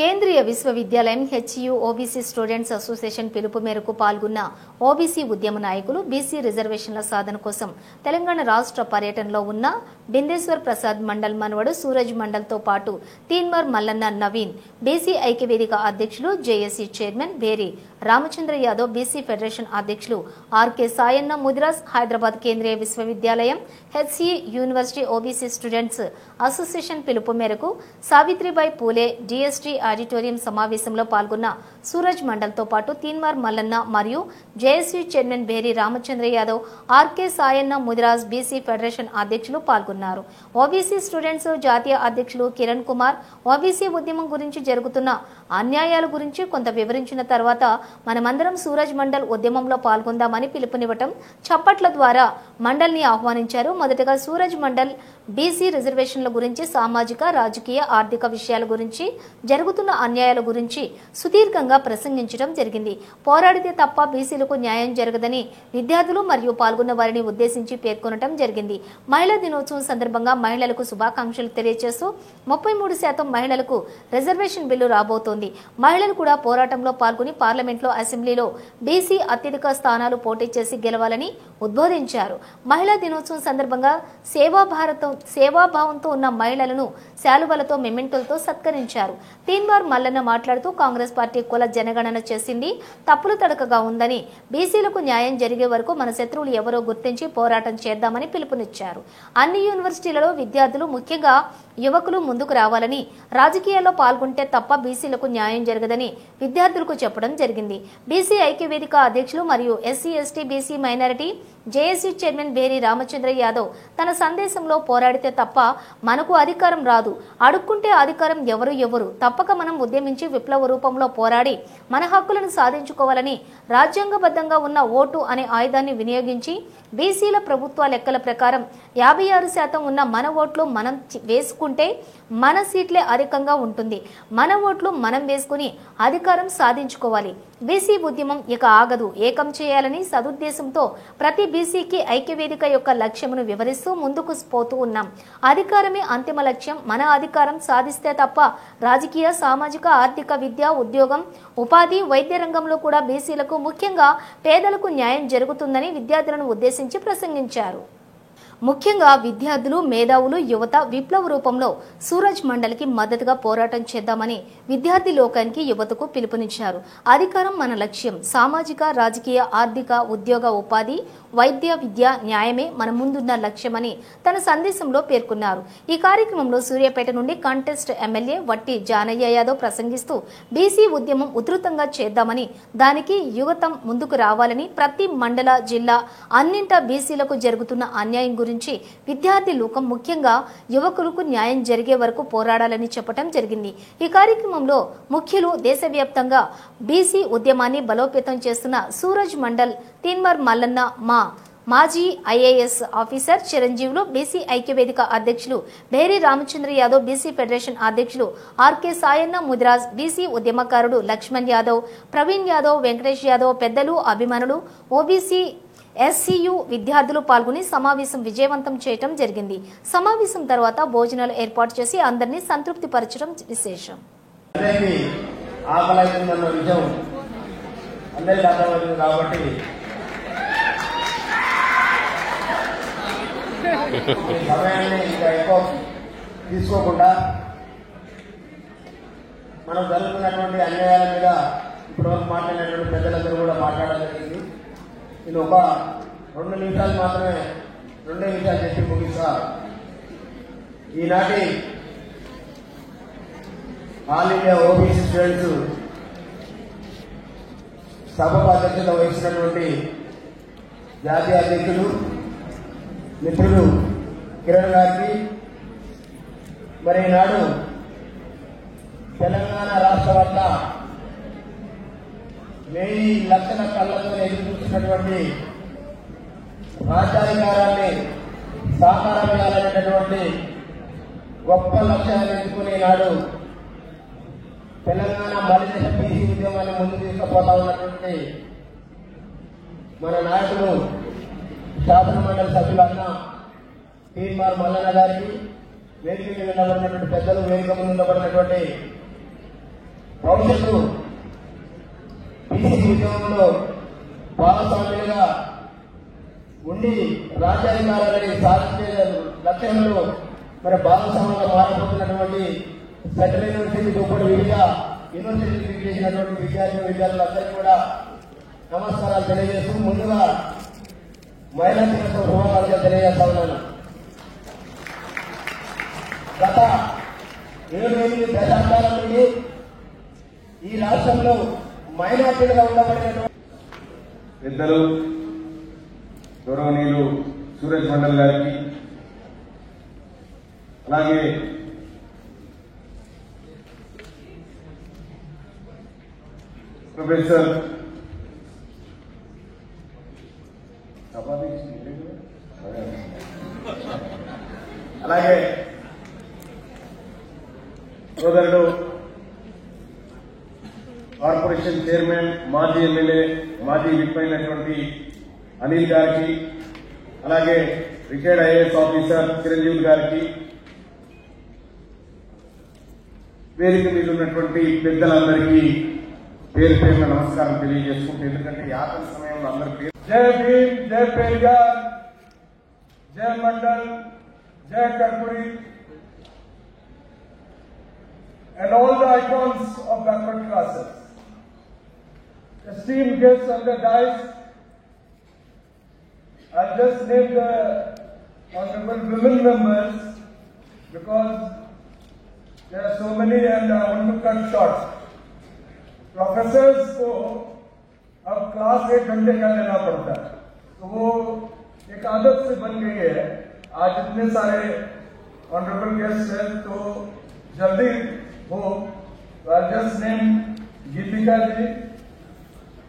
కేంద్రీయ విశ్వవిద్యాలయం హెచ్యు OBC students association పిలుపు మేరకు పాల్గొన్న ఓబీసీ ఉద్యమ నాయకులు బీసీ రిజర్వేషన్ల సాధన కోసం తెలంగాణ రాష్ట్ర పర్యటనలో ఉన్న బిందేశ్వర్ ప్రసాద్ మండల్ మనవడు సూరజ్ మండల్తో పాటు తీన్మార్ మల్లన్న నవీన్, బీసీ ఐక్యవేదిక అధ్యక్షులు, JAC chairman Beri Ramachandra Yadav, BC federation అధ్యక్షులు ఆర్కే సాయన్న ముదిరాజ్, హైదరాబాద్ కేంద్రీయ విశ్వవిద్యాలయం HC university OBC students association పిలుపు మేరకు సావిత్రిబాయి పూలే డిఎస్టీ ఆడిటోరియం సమావేశంలో పాల్గొన్న సూరజ్ మండల్తో పాటు తీన్మార్ మల్లన్న మరియు JAC chairman Beri Ramachandra Yadav, RK Sayanna Mudiraj, BC federation అధ్యక్షులు పాల్గొన్నారు. ఓబీసీ స్టూడెంట్స్ జాతీయ అధ్యక్షులు కిరణ్ కుమార్ ఓబీసీ ఉద్యమం గురించి జరుగుతున్న అన్యాయాల గురించి కొంత వివరించిన తర్వాత మనమందరం సూరజ్ మండల్ ఉద్యమంలో పాల్గొందామని పిలుపునివ్వటం, చప్పట్ల ద్వారా మండల్ని ఆహ్వానించారు. మొదటగా సూరజ్ మండల్ బీసీ రిజర్వేషన్ల గురించి, సామాజిక, రాజకీయ, ఆర్థిక విషయాల గురించి, జరుగుతున్న అన్యాయాల గురించి సుదీర్ఘంగా ప్రసంగించడం జరిగింది. పోరాడితే తప్ప బీసీలకు న్యాయం జరగదని విద్యార్థులు మరియు పాల్గొన్న వారిని ఉద్దేశించి పేర్కొనడం జరిగింది. మహిళా దినోత్సవం సందర్భంగా మహిళలకు శుభాకాంక్షలు తెలియజేస్తూ 33% మహిళలకు రిజర్వేషన్ బిల్లు రాబోతోంది. మహిళలు కూడా పోరాటంలో పాల్గొని పార్లమెంట్లో, అసెంబ్లీలో బీసీ అత్యధిక స్థానాలు పోటీ చేసి గెలవాలని ఉద్బోధించారు. మహిళా దినోత్సవం సందర్భంగా సేవాభావంతో ఉన్న మహిళలను శాలువలతో, మెమెంటోలతో సత్కరించారు. తీన్మార్ మల్లన్న మాట్లాడుతూ కాంగ్రెస్ పార్టీ కుల జనగణన చేసింది తప్పులు తడకగా ఉందని, బీసీలకు న్యాయం జరిగే వరకు మన శత్రువులు ఎవరో గుర్తించి పోరాటం చేద్దామని పిలుపునిచ్చారు. అన్ని యూనివర్సిటీలలో విద్యార్థులు, ముఖ్యంగా యువకులు ముందుకు రావాలని, రాజకీయాల్లో పాల్గొంటే తప్ప బీసీలకు న్యాయం జరగదని విద్యార్థులకు చెప్పడం జరిగింది. బీసీ ఐక్యవేదిక అధ్యక్షులు మరియు SC ST BC minority JAC chairman Beri Ramachandra Yadav తన సందేశంలో పోరాడితే తప్ప మనకు అధికారం రాదు, అడుక్కుంటే అధికారం ఎవరు తప్పక మనం ఉద్యమించి విప్లవ రూపంలో పోరాడి మన హక్కులను సాధించుకోవాలని, రాజ్యాంగబద్ధంగా ఉన్న ఓటు అనే ఆయుధాన్ని వినియోగించి బీసీల ప్రభుత్వ లెక్కల ప్రకారం 56% ఉన్న మన ఓట్లు మనం వేసుకుంటే మన సీట్లే అధికంగా ఉంటుంది. మన ఓట్లు మనం వేసుకుని అధికారం సాధించుకోవాలి. బీసీ ఉద్యమం ఇక ఆగదు, ఏకం చేయాలని సదుద్దేశంతో ప్రతి బీసీకి ఐక్యవేదిక యొక్క లక్ష్యమును వివరిస్తూ ముందుకు పోతూ ఉన్నాం. అధికారమే అంతిమ లక్ష్యం. మన అధికారం సాధిస్తే తప్ప రాజకీయ, సామాజిక, ఆర్థిక, విద్య, ఉద్యోగం, ఉపాధి, వైద్య రంగంలో కూడా బీసీలకు, ముఖ్యంగా పేదలకు న్యాయం జరుగుతుందని విద్యార్థులను ఉద్దేశించి ప్రసంగించారు. ముఖ్యంగా విద్యార్థులు, మేధావులు, యువత విప్లవ రూపంలో సూరజ్ మండల్కి మద్దతుగా పోరాటం చేద్దామని విద్యార్థి లోకానికి, యువతకు పిలుపునిచ్చారు. అధికారం మన లక్ష్యం. సామాజిక, రాజకీయ, ఆర్థిక, ఉద్యోగ, ఉపాధి, వైద్య, విద్య, న్యాయమే మన ముందున్న లక్ష్యమని తన సందేశంలో పేర్కొన్నారు. ఈ కార్యక్రమంలో సూర్యాపేట నుండి కంటెస్ట్ ఎమ్మెల్యే వట్టి జానయ్య యాదవ్ ప్రసంగిస్తూ బీసీ ఉద్యమం ఉధృతంగా చేద్దామని, దానికి యువతం ముందుకు రావాలని, ప్రతి మండల, జిల్లా అన్నింటా బీసీలకు జరుగుతున్న అన్యాయం గురించి విద్యార్థి లోకం, ముఖ్యంగా యువకులకు న్యాయం జరిగే వరకు పోరాడాలని చెప్పడం జరిగింది. ఈ కార్యక్రమంలో ముఖ్యులు, దేశవ్యాప్తంగా బీసీ ఉద్యమాన్ని బలోపేతం చేస్తున్న సూరజ్ మండల్, తీన్మార్ మల్లన్న, మాజీ ఐఏఎస్ ఆఫీసర్ చిరంజీవులు, బీసీ ఐక్యవేదిక అధ్యక్షులు బేరి రామచంద్ర యాదవ్, బీసీ ఫెడరేషన్ అధ్యక్షులు ఆర్కే సాయన్న ముదిరాజ్, బీసీ ఉద్యమకారుడు లక్ష్మణ్ యాదవ్, ప్రవీణ్ యాదవ్, వెంకటేష్ యాదవ్, పెద్దలు, అభిమానులు, ఓబీసీ ఎస్సీయు విద్యార్థులు పాల్గొని సమావేశం విజయవంతం చేయడం జరిగింది. సమావేశం తర్వాత భోజనాలు ఏర్పాటు చేసి అందరినీ సంతృప్తి పరచడం విశేషం. తీసుకోకుండా మనం జరుగుతున్నటువంటి అన్యాయాల మీద ఇప్పటివరకు మాట్లాడినటువంటి పెద్దలందరూ కూడా మాట్లాడడం జరిగింది. నేను ఒక 2 నిమిషాలు మాత్రమే, 2 నిమిషాలు చెప్పి ముగిస్తా. ఈనాటి ఆల్ ఇండియా ఓబీసీ స్టూడెంట్స్ సభకు అధ్యక్షత వహించినటువంటి జాతీయ అధ్యక్షులు మిత్రులు కిరణ్ గారికి, మరి ఈనాడు తెలంగాణ రాష్ట్ర వద్ద 1000 లక్షల కళ్లతో ఎదురు చూస్తున్నటువంటి రాజ్యాధికారాన్ని సాకారం చేయాలనేటటువంటి గొప్ప లక్ష్యాన్ని ఎంచుకుని ఈనాడు తెలంగాణ బలిజ బీసీ ఉద్యమాన్ని ముందు తీసుకుపోతా ఉన్నటువంటి మన నాయకులు, శాసన మండలి సభ్యులన్న తీన్మార్ మల్లన్న గారికి, వేదిక మీద నిలబడినటువంటి పెద్దలు, వేదిక ముందు నిలబడినటువంటి భవిష్యత్తు బీసీ ఉద్యమంలో భాగస్వామ్యులుగా ఉండి రాజ్యాధికారాన్ని సాధించే లక్ష్యంలో మరి భాగస్వామ్యంగా మారబోతున్నటువంటి సెంట్రల్ యూనివర్సిటీతో పాటు వివిధ యూనివర్సిటీకి చేసినటువంటి విద్యార్థులందరికీ కూడా నమస్కారాలు తెలియజేస్తూ ముందుగా మహిళా దినోత్సవ శుభాకాంక్షలు తెలియజేస్తా ఉన్నాను. గత 7-8 దశాబ్దాల నుండి ఈ రాష్ట్రంలో మైనార్టీలుగా ఉండబడినటువంటి పెద్దలు గౌరవనీయులు సూరజ్ మండల్ గారికి, అలాగే ప్రొఫెసర్ అలాగే సోదరుడు కార్పొరేషన్ చైర్మన్, మాజీ ఎమ్మెల్యే, మాజీ విప్ అయినటువంటి అనిల్ గారికి, అలాగే రిటైర్డ్ ఐఏఎస్ ఆఫీసర్ చిరంజీవి గారికి, వేదిక మీద ఉన్నటువంటి పెద్దలందరికీ పేరు పేరున నమస్కారం తెలియజేసుకుంటూ, ఎందుకంటే యాత్ర సమయంలో అందరి పేరు జై భీమ్, జై పెరియార్, జై మండల్, జై Karpoori and all the icons of backward classes. Esteemed guests on the dais, I'll just name the honorable women members because there are so many and I want to cut short. Professors को अब class 1 घंटे का लेना पड़ता है, तो वो एक आदत से बन गई है. आज इतने सारे ऑनरेबल गेस्ट हैं तो जल्दी हो. I'll just name Geetika ji,